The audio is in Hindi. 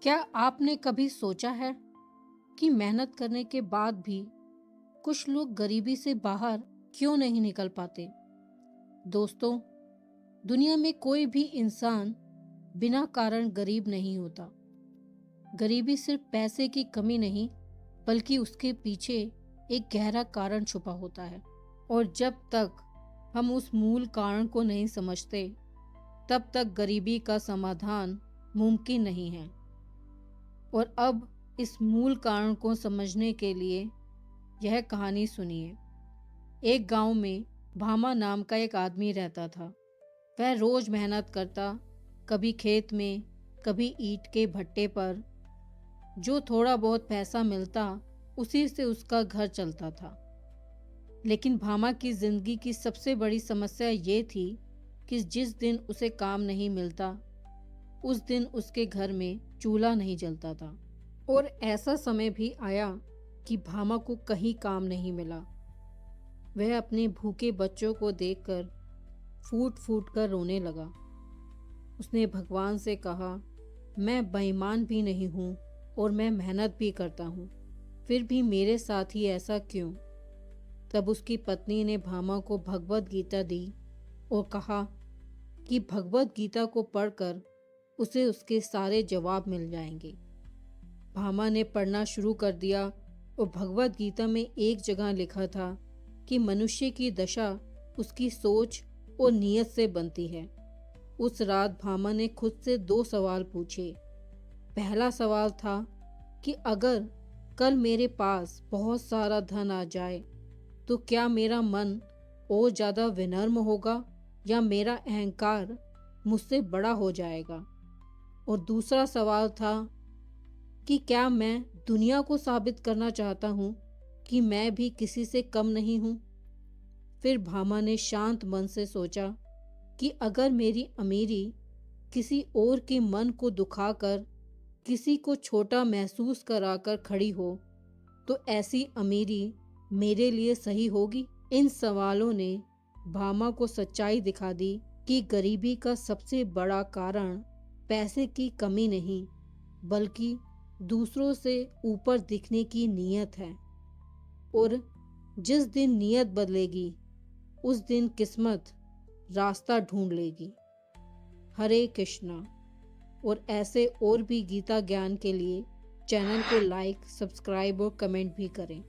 क्या आपने कभी सोचा है कि मेहनत करने के बाद भी कुछ लोग गरीबी से बाहर क्यों नहीं निकल पाते? दोस्तों, दुनिया में कोई भी इंसान बिना कारण गरीब नहीं होता। गरीबी सिर्फ पैसे की कमी नहीं, बल्कि उसके पीछे एक गहरा कारण छुपा होता है। और जब तक हम उस मूल कारण को नहीं समझते, तब तक गरीबी का समाधान मुमकिन नहीं है। और अब इस मूल कारण को समझने के लिए यह कहानी सुनिए। एक गांव में भामा नाम का एक आदमी रहता था। वह रोज मेहनत करता, कभी खेत में, कभी ईंट के भट्टे पर। जो थोड़ा बहुत पैसा मिलता, उसी से उसका घर चलता था। लेकिन भामा की जिंदगी की सबसे बड़ी समस्या ये थी कि जिस दिन उसे काम नहीं मिलता, उस दिन उसके घर में चूल्हा नहीं जलता था। और ऐसा समय भी आया कि भामा को कहीं काम नहीं मिला। वह अपने भूखे बच्चों को देखकर फूट फूट कर रोने लगा। उसने भगवान से कहा, मैं बेईमान भी नहीं हूँ और मैं मेहनत भी करता हूँ, फिर भी मेरे साथ ही ऐसा क्यों? तब उसकी पत्नी ने भामा को भगवत गीता दी और कहा कि भगवत गीता को पढ़कर उसे उसके सारे जवाब मिल जाएंगे। भामा ने पढ़ना शुरू कर दिया और भगवत गीता में एक जगह लिखा था कि मनुष्य की दशा उसकी सोच और नीयत से बनती है। उस रात भामा ने खुद से 2 सवाल पूछे। पहला सवाल था कि अगर कल मेरे पास बहुत सारा धन आ जाए तो क्या मेरा मन और ज़्यादा विनम्र होगा या मेरा अहंकार मुझसे बड़ा हो जाएगा? और दूसरा सवाल था कि क्या मैं दुनिया को साबित करना चाहता हूँ कि मैं भी किसी से कम नहीं हूँ? फिर भामा ने शांत मन से सोचा कि अगर मेरी अमीरी किसी और के मन को दुखाकर किसी को छोटा महसूस कराकर खड़ी हो, तो ऐसी अमीरी मेरे लिए सही होगी? इन सवालों ने भामा को सच्चाई दिखा दी कि गरीबी का सबसे बड़ा कारण पैसे की कमी नहीं, बल्कि दूसरों से ऊपर दिखने की नीयत है। और जिस दिन नीयत बदलेगी, उस दिन किस्मत रास्ता ढूंढ लेगी। हरे कृष्णा। और ऐसे और भी गीता ज्ञान के लिए चैनल को लाइक, सब्सक्राइब और कमेंट भी करें।